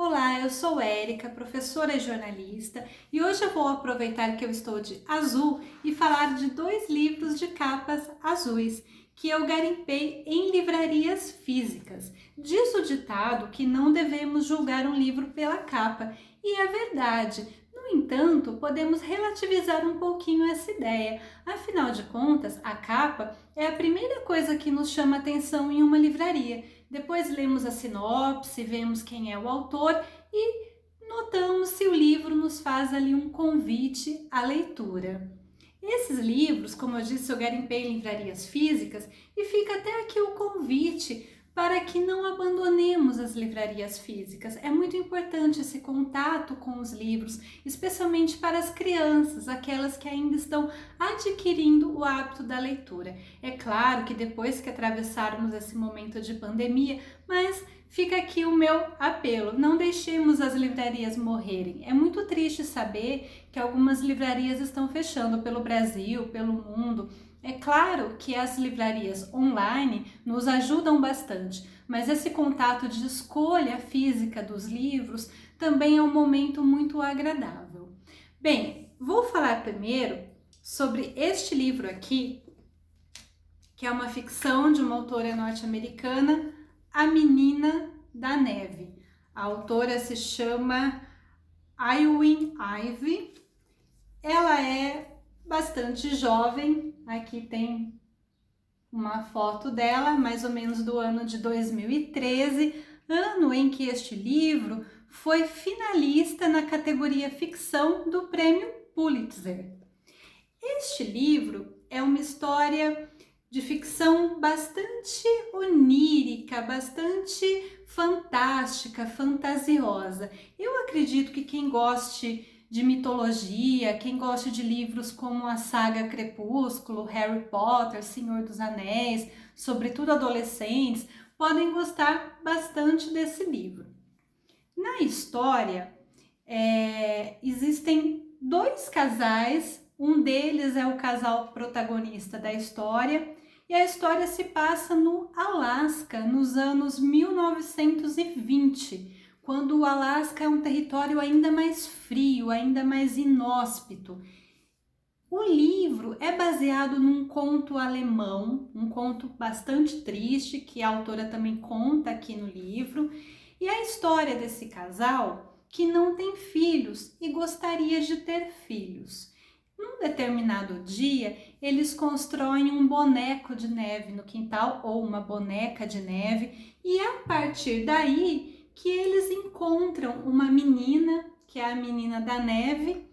Olá, eu sou Érica, professora e jornalista, e hoje eu vou aproveitar que eu estou de azul e falar de dois livros de capas azuis que eu garimpei em livrarias físicas. Diz o ditado que não devemos julgar um livro pela capa, e é verdade. No entanto, podemos relativizar um pouquinho essa ideia. Afinal de contas, a capa é a primeira coisa que nos chama atenção em uma livraria. Depois lemos a sinopse, vemos quem é o autor e notamos se o livro nos faz ali um convite à leitura. Esses livros, como eu disse, eu garimpei em livrarias físicas e fica até aqui o convite para que não abandonemos as livrarias físicas. É muito importante esse contato com os livros, especialmente para as crianças, aquelas que ainda estão adquirindo o hábito da leitura. É claro que depois que atravessarmos esse momento de pandemia, mas fica aqui o meu apelo, não deixemos as livrarias morrerem. É muito triste saber que algumas livrarias estão fechando pelo Brasil, pelo mundo. É claro que as livrarias online nos ajudam bastante, mas esse contato de escolha física dos livros também é um momento muito agradável. Bem, vou falar primeiro sobre este livro aqui, que é uma ficção de uma autora norte-americana, A Menina da Neve. A autora se chama Aylwin Ivy. Ela é bastante jovem, aqui tem uma foto dela, mais ou menos do ano de 2013, ano em que este livro foi finalista na categoria ficção do Prêmio Pulitzer. Este livro é uma história de ficção bastante onírica, bastante fantástica, fantasiosa. Eu acredito que quem goste de mitologia, quem gosta de livros como a saga Crepúsculo, Harry Potter, Senhor dos Anéis, sobretudo adolescentes, podem gostar bastante desse livro. Na história, existem dois casais, um deles é o casal protagonista da história, e a história se passa no Alasca, nos anos 1920, quando o Alasca é um território ainda mais frio, ainda mais inóspito. O livro é baseado num conto alemão, um conto bastante triste, que a autora também conta aqui no livro, e a história desse casal que não tem filhos e gostaria de ter filhos. Num determinado dia, eles constroem um boneco de neve no quintal, ou uma boneca de neve, e a partir daí que eles encontram uma menina, que é a menina da neve,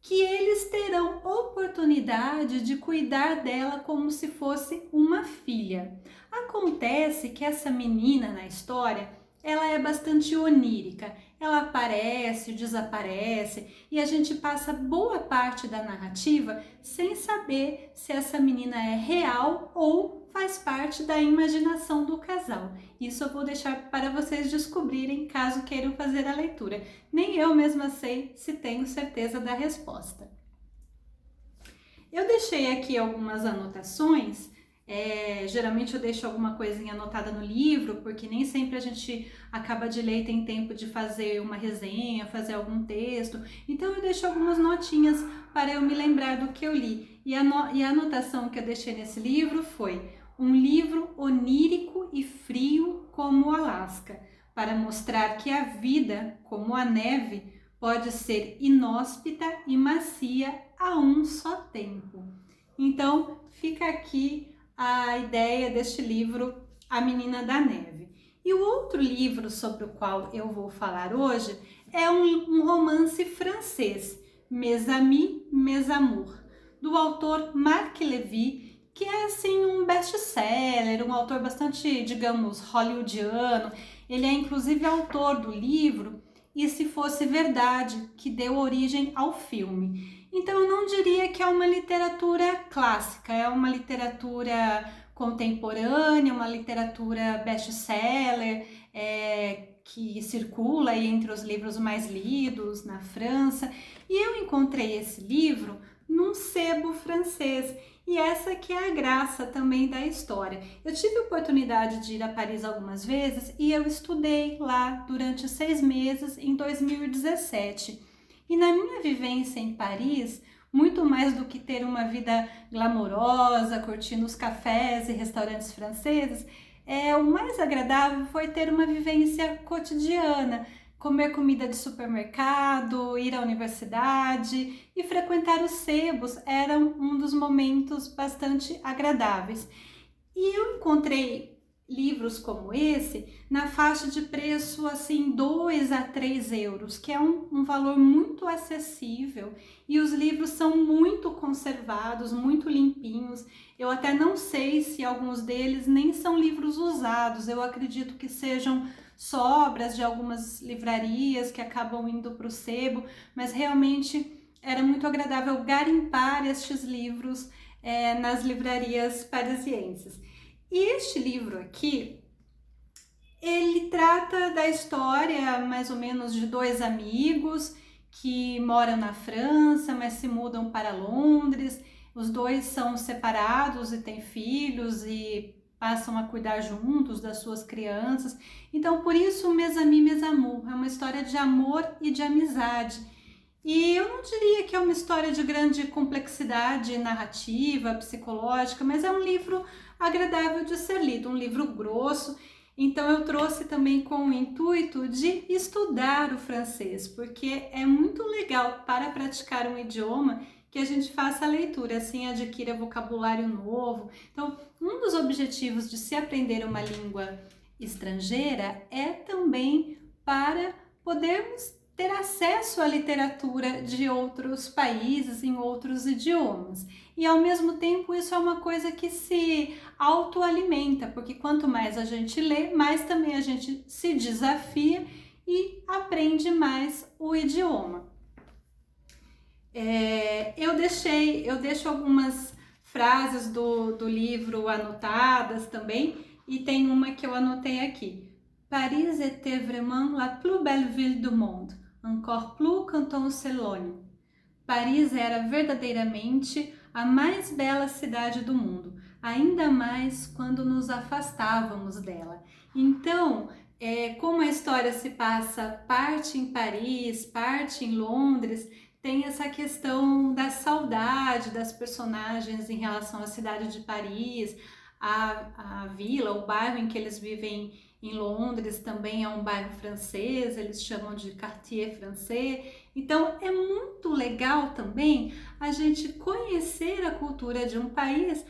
que eles terão oportunidade de cuidar dela como se fosse uma filha. Acontece que essa menina na história, ela é bastante onírica, ela aparece, desaparece e a gente passa boa parte da narrativa sem saber se essa menina é real ou faz parte da imaginação do casal. Isso eu vou deixar para vocês descobrirem caso queiram fazer a leitura. Nem eu mesma sei se tenho certeza da resposta. Eu deixei aqui algumas anotações. Geralmente eu deixo alguma coisinha anotada no livro, porque nem sempre a gente acaba de ler e tem tempo de fazer uma resenha, fazer algum texto. Então eu deixo algumas notinhas para eu me lembrar do que eu li. E a anotação que eu deixei nesse livro foi: um livro onírico e frio como o Alasca, para mostrar que a vida, como a neve, pode ser inóspita e macia a um só tempo. Então fica aqui a ideia deste livro, A Menina da Neve. E o outro livro sobre o qual eu vou falar hoje é um romance francês, Mes Amis, Mes Amours, do autor Marc Levy, que é assim um best-seller, um autor bastante, digamos, hollywoodiano. Ele é inclusive autor do livro E Se Fosse Verdade, que deu origem ao filme. Então eu não diria que é uma literatura clássica, é uma literatura contemporânea, uma literatura best-seller, que circula aí entre os livros mais lidos na França. E eu encontrei esse livro num sebo francês E essa que é a graça também da história. Eu tive a oportunidade de ir a Paris algumas vezes e eu estudei lá durante 6 meses em 2017. E na minha vivência em Paris, muito mais do que ter uma vida glamourosa, curtindo os cafés e restaurantes franceses, o mais agradável foi ter uma vivência cotidiana, comer comida de supermercado, ir à universidade e frequentar os sebos eram um dos momentos bastante agradáveis. E eu encontrei livros como esse na faixa de preço assim 2 a 3 euros, que é um valor muito acessível, e os livros são muito conservados, muito limpinhos. Eu até não sei se alguns deles nem são livros usados, eu acredito que sejam sobras de algumas livrarias que acabam indo para o sebo, mas realmente era muito agradável garimpar estes livros nas livrarias parisienses. E este livro aqui, ele trata da história mais ou menos de 2 amigos que moram na França, mas se mudam para Londres. Os dois são separados e têm filhos e passam a cuidar juntos das suas crianças. Então, por isso, Mes Amis, Mes Amours é uma história de amor e de amizade. E eu não diria que é uma história de grande complexidade narrativa, psicológica, mas é um livro agradável de ser lido, um livro grosso. Então eu trouxe também com o intuito de estudar o francês, porque é muito legal para praticar um idioma que a gente faça a leitura, assim adquira vocabulário novo. Então, um dos objetivos de se aprender uma língua estrangeira é também para podermos ter acesso à literatura de outros países, em outros idiomas. E ao mesmo tempo isso é uma coisa que se autoalimenta, porque quanto mais a gente lê, mais também a gente se desafia e aprende mais o idioma. Eu deixo algumas frases do livro anotadas também, e tem uma que eu anotei aqui. Paris était vraiment la plus belle ville du monde. Encore plus quand on s'éloigne. Paris era verdadeiramente a mais bela cidade do mundo, ainda mais quando nos afastávamos dela. Então, como a história se passa parte em Paris, parte em Londres, tem essa questão da saudade das personagens em relação à cidade de Paris, a vila, o bairro em que eles vivem em Londres também é um bairro francês, eles chamam de Quartier Français. Então é muito legal também a gente conhecer a cultura de um país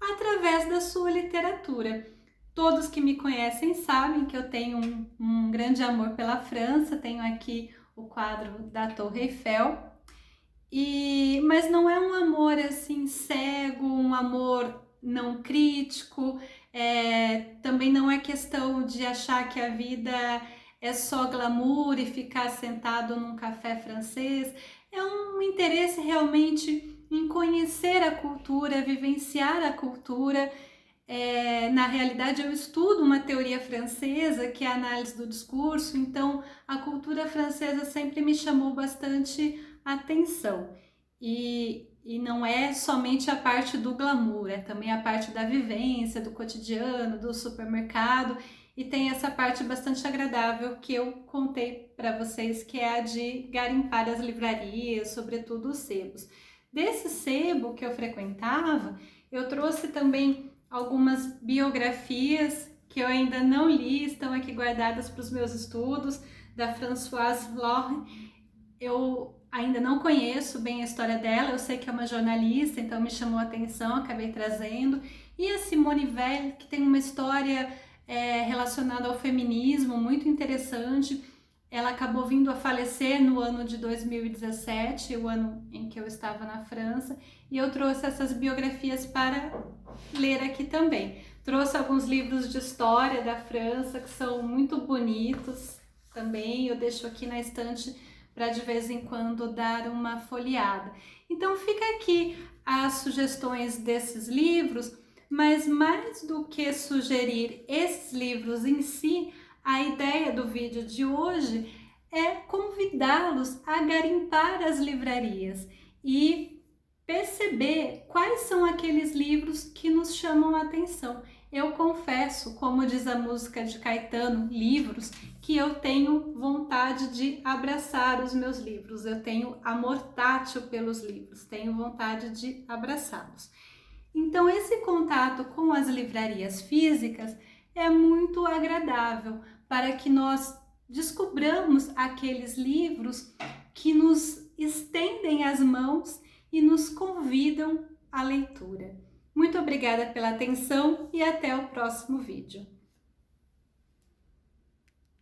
através da sua literatura. Todos que me conhecem sabem que eu tenho um grande amor pela França, tenho aqui o quadro da Torre Eiffel, mas não é um amor assim cego, um amor não crítico, também não é questão de achar que a vida é só glamour e ficar sentado num café francês. É um interesse realmente em conhecer a cultura, vivenciar a cultura. Na realidade, eu estudo uma teoria francesa, que é a análise do discurso, então a cultura francesa sempre me chamou bastante atenção. E não é somente a parte do glamour, é também a parte da vivência, do cotidiano, do supermercado, e tem essa parte bastante agradável que eu contei para vocês, que é a de garimpar as livrarias, sobretudo os sebos. Desse sebo que eu frequentava, eu trouxe também algumas biografias que eu ainda não li, estão aqui guardadas para os meus estudos, da Françoise Lauren. Eu ainda não conheço bem a história dela, eu sei que é uma jornalista, então me chamou a atenção, acabei trazendo. E a Simone Weil, que tem uma história relacionada ao feminismo muito interessante. Ela acabou vindo a falecer no ano de 2017, o ano em que eu estava na França, e eu trouxe essas biografias para ler aqui também. Trouxe alguns livros de história da França que são muito bonitos também, eu deixo aqui na estante para de vez em quando dar uma folheada. Então fica aqui as sugestões desses livros, mas mais do que sugerir esses livros em si, a ideia do vídeo de hoje é convidá-los a garimpar as livrarias e perceber quais são aqueles livros que nos chamam a atenção. Eu confesso, como diz a música de Caetano, livros, que eu tenho vontade de abraçar os meus livros, eu tenho amor tátil pelos livros, tenho vontade de abraçá-los. Então, esse contato com as livrarias físicas é muito agradável para que nós descobramos aqueles livros que nos estendem as mãos e nos convidam à leitura. Muito obrigada pela atenção e até o próximo vídeo.